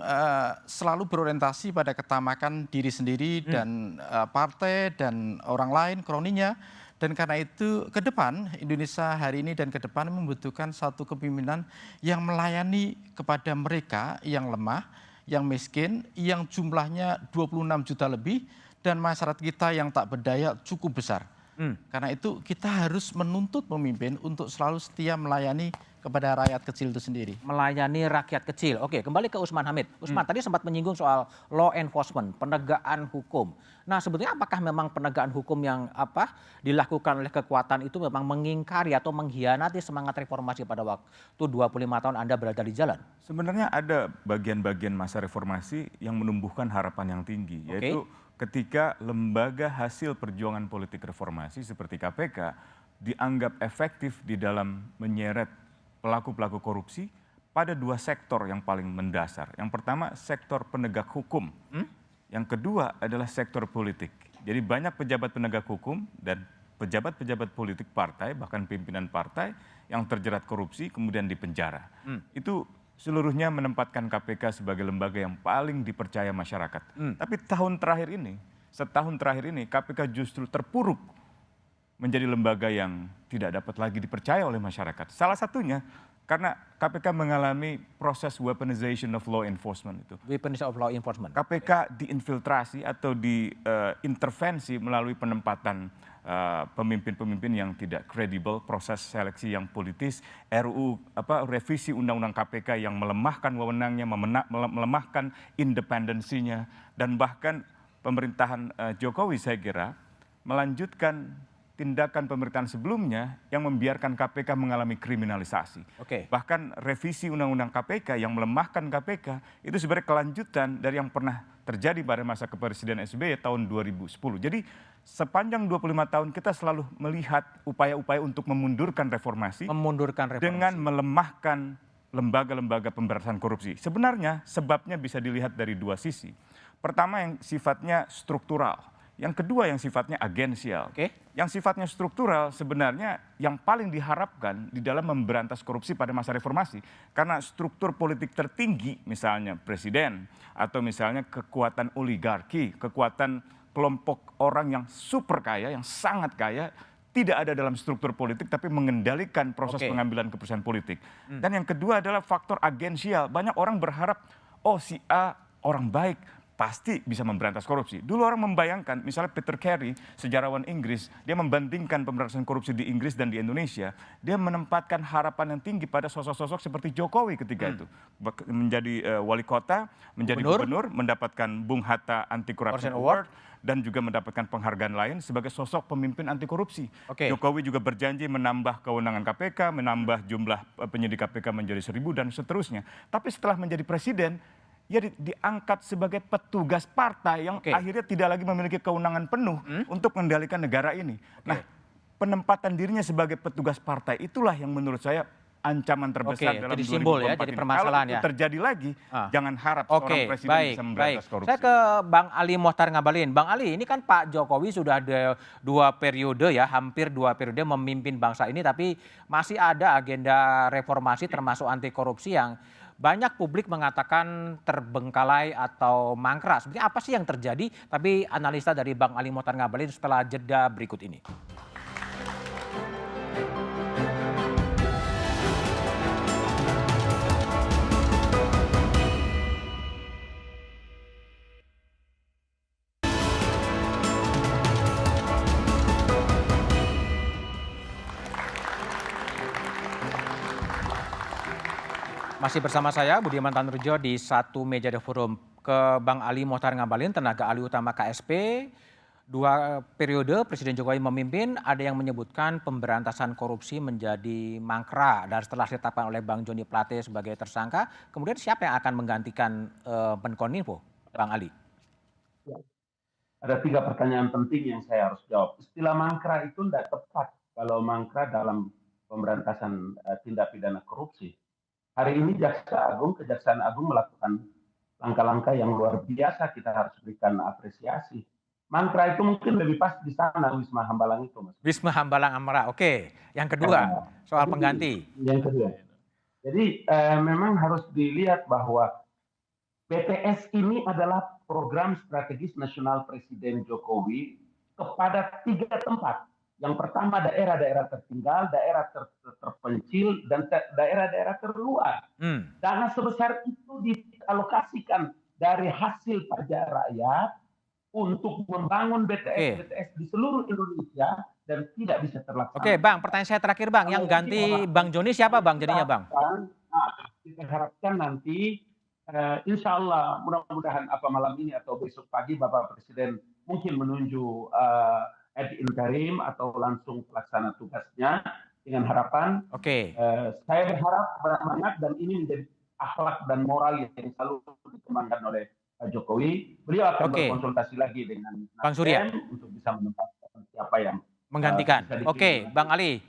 selalu berorientasi pada ketamakan diri sendiri dan partai dan orang lain, kroninya. Dan karena itu ke depan, Indonesia hari ini dan ke depan membutuhkan satu kepemimpinan yang melayani kepada mereka yang lemah, yang miskin, yang jumlahnya 26 juta lebih, dan masyarakat kita yang tak berdaya cukup besar. Karena itu kita harus menuntut pemimpin untuk selalu setia melayani kepada rakyat kecil itu sendiri. Melayani rakyat kecil. Oke, kembali ke Usman Hamid. Usman tadi sempat menyinggung soal law enforcement, penegakan hukum. Nah, sebetulnya apakah memang penegakan hukum yang dilakukan oleh kekuatan itu memang mengingkari atau mengkhianati semangat reformasi pada waktu 25 tahun Anda berada di jalan? Sebenarnya ada bagian-bagian masa reformasi yang menumbuhkan harapan yang tinggi, yaitu ketika lembaga hasil perjuangan politik reformasi seperti KPK dianggap efektif di dalam menyeret pelaku-pelaku korupsi pada dua sektor yang paling mendasar. Yang pertama sektor penegak hukum, yang kedua adalah sektor politik. Jadi banyak pejabat penegak hukum dan pejabat-pejabat politik partai, bahkan pimpinan partai yang terjerat korupsi kemudian dipenjara. Itu seluruhnya menempatkan KPK sebagai lembaga yang paling dipercaya masyarakat. Tapi setahun terakhir ini KPK justru terpuruk menjadi lembaga yang tidak dapat lagi dipercaya oleh masyarakat. Salah satunya karena KPK mengalami proses weaponization of law enforcement itu. Weaponization of law enforcement. KPK diinfiltrasi atau diintervensi melalui penempatan pemimpin-pemimpin yang tidak kredibel, proses seleksi yang politis, revisi undang-undang KPK yang melemahkan wewenangnya, melemahkan independensinya, dan bahkan pemerintahan Jokowi saya kira melanjutkan tindakan pemerintahan sebelumnya yang membiarkan KPK mengalami kriminalisasi. Bahkan revisi undang-undang KPK yang melemahkan KPK itu sebenarnya kelanjutan dari yang pernah terjadi pada masa kepresiden SBY tahun 2010. Jadi sepanjang 25 tahun kita selalu melihat upaya-upaya untuk memundurkan reformasi. Dengan melemahkan lembaga-lembaga pemberantasan korupsi. Sebenarnya sebabnya bisa dilihat dari dua sisi. Pertama yang sifatnya struktural. Yang kedua yang sifatnya agensial. Yang sifatnya struktural sebenarnya yang paling diharapkan di dalam memberantas korupsi pada masa reformasi. Karena struktur politik tertinggi misalnya presiden atau misalnya kekuatan oligarki, kekuatan kelompok orang yang super kaya, yang sangat kaya, tidak ada dalam struktur politik tapi mengendalikan proses pengambilan keputusan politik. Dan yang kedua adalah faktor agensial. Banyak orang berharap, oh si A orang baik, pasti bisa memberantas korupsi. Dulu orang membayangkan, misalnya Peter Carey, sejarawan Inggris, dia membandingkan pemberantasan korupsi di Inggris dan di Indonesia, dia menempatkan harapan yang tinggi pada sosok-sosok seperti Jokowi ketika itu. Menjadi wali kota, menjadi gubernur, mendapatkan Bung Hatta Anti Corruption Award, dan juga mendapatkan penghargaan lain sebagai sosok pemimpin anti korupsi. Jokowi juga berjanji menambah kewenangan KPK, menambah jumlah penyidik KPK menjadi 1.000 dan seterusnya. Tapi setelah menjadi presiden, ia diangkat sebagai petugas partai yang akhirnya tidak lagi memiliki kewenangan penuh untuk mengendalikan negara ini. Nah, penempatan dirinya sebagai petugas partai itulah yang menurut saya ancaman terbesar dalam 2024 simbol ya, jadi permasalahan. Kalau itu terjadi lagi, jangan harap seorang presiden bisa memberantas korupsi. Saya ke Bang Ali Mohtar Ngabalin. Bang Ali, ini kan Pak Jokowi sudah ada 2 periode ya, hampir 2 periode memimpin bangsa ini, tapi masih ada agenda reformasi termasuk anti korupsi yang banyak publik mengatakan terbengkalai atau mangkrak. Sebenarnya apa sih yang terjadi? Tapi analisa dari Bang Ali Mohtar Ngabalin setelah jeda berikut ini. Masih bersama saya Budiman Tanurjo di Satu Meja The Forum. Ke Bang Ali Mohtar Ngabalin, tenaga ahli utama KSP. 2 periode Presiden Jokowi memimpin, ada yang menyebutkan pemberantasan korupsi menjadi mangkrak. Dan setelah ditetapkan oleh Bang Joni Plate sebagai tersangka, kemudian siapa yang akan menggantikan Menkominfo, Bang Ali? Ada 3 pertanyaan penting yang saya harus jawab. Istilah mangkrak itu tidak tepat kalau mangkrak dalam pemberantasan tindak pidana korupsi. Hari ini Kejaksaan Agung melakukan langkah-langkah yang luar biasa, kita harus berikan apresiasi. Mangkrak itu mungkin lebih pas di sana, Wisma Hambalang itu, Mas. Wisma Hambalang Amara, oke. Yang kedua, soal pengganti. Yang kedua. Jadi memang harus dilihat bahwa BTS ini adalah program strategis nasional Presiden Jokowi kepada 3 tempat. Yang pertama daerah-daerah tertinggal, daerah terpencil, dan daerah-daerah terluar. Dana sebesar itu dialokasikan dari hasil pajak rakyat untuk membangun BTS di seluruh Indonesia dan tidak bisa terlaksana. Oke, Bang, pertanyaan saya terakhir, Bang. Yang ganti Bang Joni siapa, Bang, jadinya, Bang? Kita harapkan nanti, insya Allah, mudah-mudahan malam ini atau besok pagi Bapak Presiden mungkin menunjuk ad interim atau langsung pelaksana tugasnya dengan harapan saya berharap bersemangat dan ini menjadi akhlak dan moral yang selalu dikembangkan oleh Pak Jokowi. Beliau akan berkonsultasi lagi dengan Bang Surya untuk bisa menempatkan siapa yang menggantikan. Bang Ali.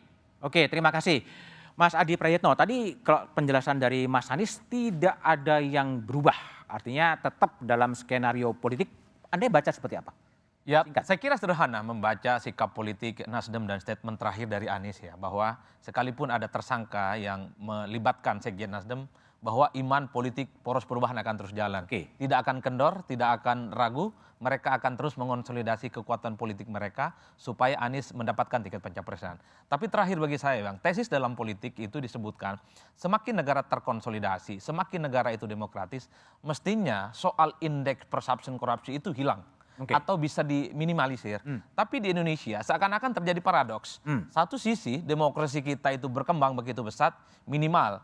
Terima kasih. Mas Adi Prayitno, tadi kalau penjelasan dari Mas Anies tidak ada yang berubah. Artinya tetap dalam skenario politik. Anda baca seperti apa? Ya, saya kira sederhana membaca sikap politik Nasdem dan statement terakhir dari Anies ya, bahwa sekalipun ada tersangka yang melibatkan Sekjen Nasdem, bahwa iman politik poros perubahan akan terus jalan. Tidak akan kendor, tidak akan ragu, mereka akan terus mengonsolidasi kekuatan politik mereka supaya Anies mendapatkan tiket pencapresan. Tapi terakhir bagi saya, Bang, tesis dalam politik itu disebutkan semakin negara terkonsolidasi, semakin negara itu demokratis, mestinya soal indeks perception korupsi itu hilang. Atau bisa diminimalisir. Tapi di Indonesia seakan-akan terjadi paradoks. Satu sisi demokrasi kita itu berkembang begitu besar, minimal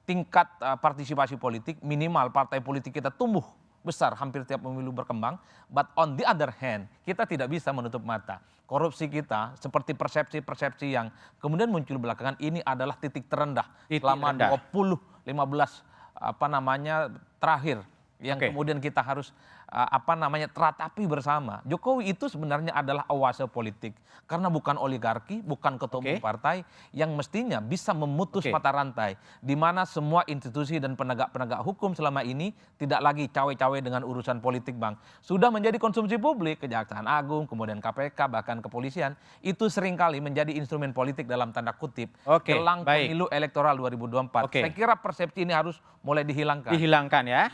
tingkat partisipasi politik, minimal partai politik kita tumbuh besar hampir tiap pemilu berkembang. But on the other hand, kita tidak bisa menutup mata. Korupsi kita seperti persepsi-persepsi yang kemudian muncul belakangan ini adalah titik terendah selama 15 terakhir yang kemudian kita harus teratapi bersama. Jokowi itu sebenarnya adalah oase politik karena bukan oligarki, bukan ketua umum partai yang mestinya bisa memutus mata rantai di mana semua institusi dan penegak-penegak hukum selama ini tidak lagi cawe-cawe dengan urusan politik, Bang. Sudah menjadi konsumsi publik, Kejaksaan Agung, kemudian KPK, bahkan kepolisian itu seringkali menjadi instrumen politik dalam tanda kutip jelang pemilu elektoral 2024. Saya kira persepsi ini harus mulai dihilangkan. Dihilangkan ya.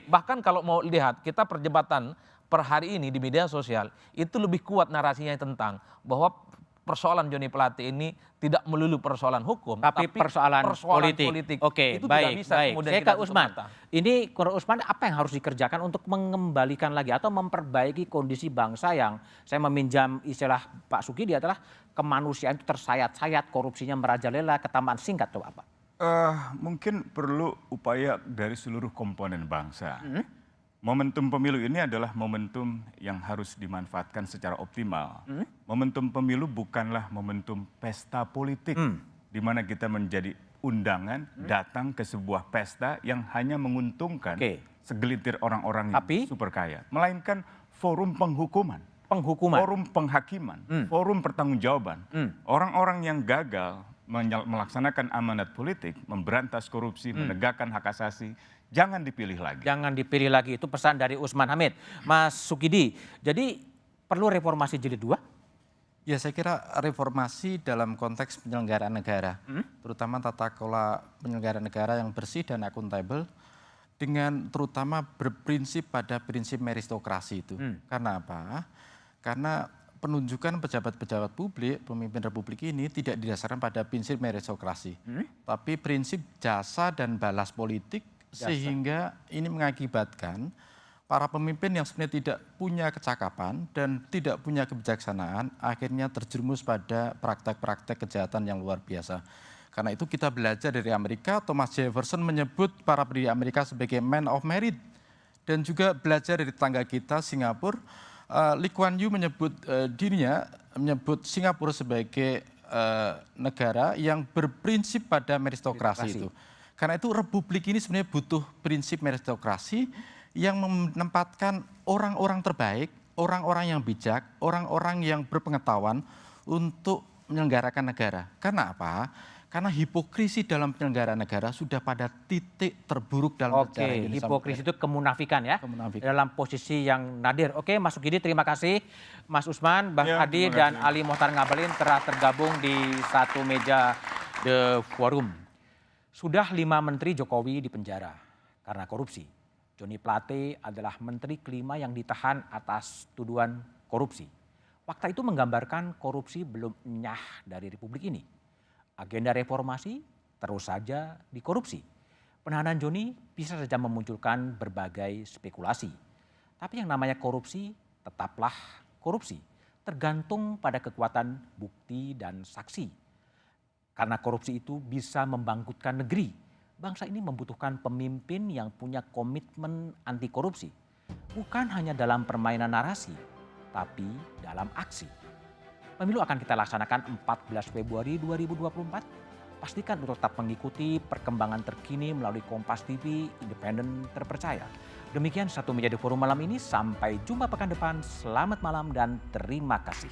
Bahkan kalau mau lihat kita perdebatan per hari ini di media sosial itu lebih kuat narasinya tentang bahwa persoalan Joni Plate ini tidak melulu persoalan hukum, tapi persoalan politik. Oke, itu baik, bisa baik. kemudian Saya kita ke Usman. tutup mata. Ini Koronel Usman, apa yang harus dikerjakan untuk mengembalikan lagi atau memperbaiki kondisi bangsa yang saya meminjam istilah Pak Sukidi adalah kemanusiaan itu tersayat-sayat, korupsinya merajalela, ketamaan singkat atau apa? Mungkin perlu upaya dari seluruh komponen bangsa. Momentum pemilu ini adalah momentum yang harus dimanfaatkan secara optimal. Momentum pemilu bukanlah momentum pesta politik, di mana kita menjadi undangan datang ke sebuah pesta yang hanya menguntungkan segelintir orang-orang yang super kaya. Melainkan forum penghukuman. Forum penghakiman, forum pertanggungjawaban. Orang-orang yang gagal melaksanakan amanat politik, memberantas korupsi, menegakkan hak asasi, jangan dipilih lagi. Jangan dipilih lagi, itu pesan dari Usman Hamid. Mas Sukidi, jadi perlu reformasi jilid 2? Ya, saya kira reformasi dalam konteks penyelenggaraan negara, terutama tata kelola penyelenggaraan negara yang bersih dan akuntabel, dengan terutama berprinsip pada prinsip meritokrasi itu. Karena apa? Karena penunjukan pejabat-pejabat publik, pemimpin republik ini tidak didasarkan pada prinsip meritokrasi, tapi prinsip jasa dan balas politik, sehingga ini mengakibatkan para pemimpin yang sebenarnya tidak punya kecakapan dan tidak punya kebijaksanaan akhirnya terjerumus pada praktek-praktek kejahatan yang luar biasa. Karena itu kita belajar dari Amerika, Thomas Jefferson menyebut para pendiri Amerika sebagai man of merit. Dan juga belajar dari tetangga kita, Singapura, Lee Kuan Yew menyebut menyebut Singapura sebagai negara yang berprinsip pada meritokrasi itu. Karena itu republik ini sebenarnya butuh prinsip meritokrasi yang menempatkan orang-orang terbaik, orang-orang yang bijak, orang-orang yang berpengetahuan untuk menyelenggarakan negara. Karena apa? Karena hipokrisi dalam penyelenggaraan negara sudah pada titik terburuk dalam sejarah Indonesia. Hipokrisi itu kemunafikan ya, dalam posisi yang nadir. Oke, Mas Sukidi, terima kasih. Mas Usman, Bang Adi, dan Ali Mohtar Ngabalin telah tergabung di satu meja The Forum. Sudah 5 menteri Jokowi dipenjara karena korupsi. Joni Plate adalah menteri kelima yang ditahan atas tuduhan korupsi. Fakta itu menggambarkan korupsi belum enyah dari republik ini. Agenda reformasi terus saja dikorupsi. Penahanan Joni bisa saja memunculkan berbagai spekulasi. Tapi yang namanya korupsi tetaplah korupsi. Tergantung pada kekuatan bukti dan saksi. Karena korupsi itu bisa membangkitkan negeri. Bangsa ini membutuhkan pemimpin yang punya komitmen anti korupsi. Bukan hanya dalam permainan narasi, tapi dalam aksi. Pemilu akan kita laksanakan 14 Februari 2024. Pastikan untuk tetap mengikuti perkembangan terkini melalui Kompas TV, independen, terpercaya. Demikian satu meja The Forum malam ini. Sampai jumpa pekan depan. Selamat malam dan terima kasih.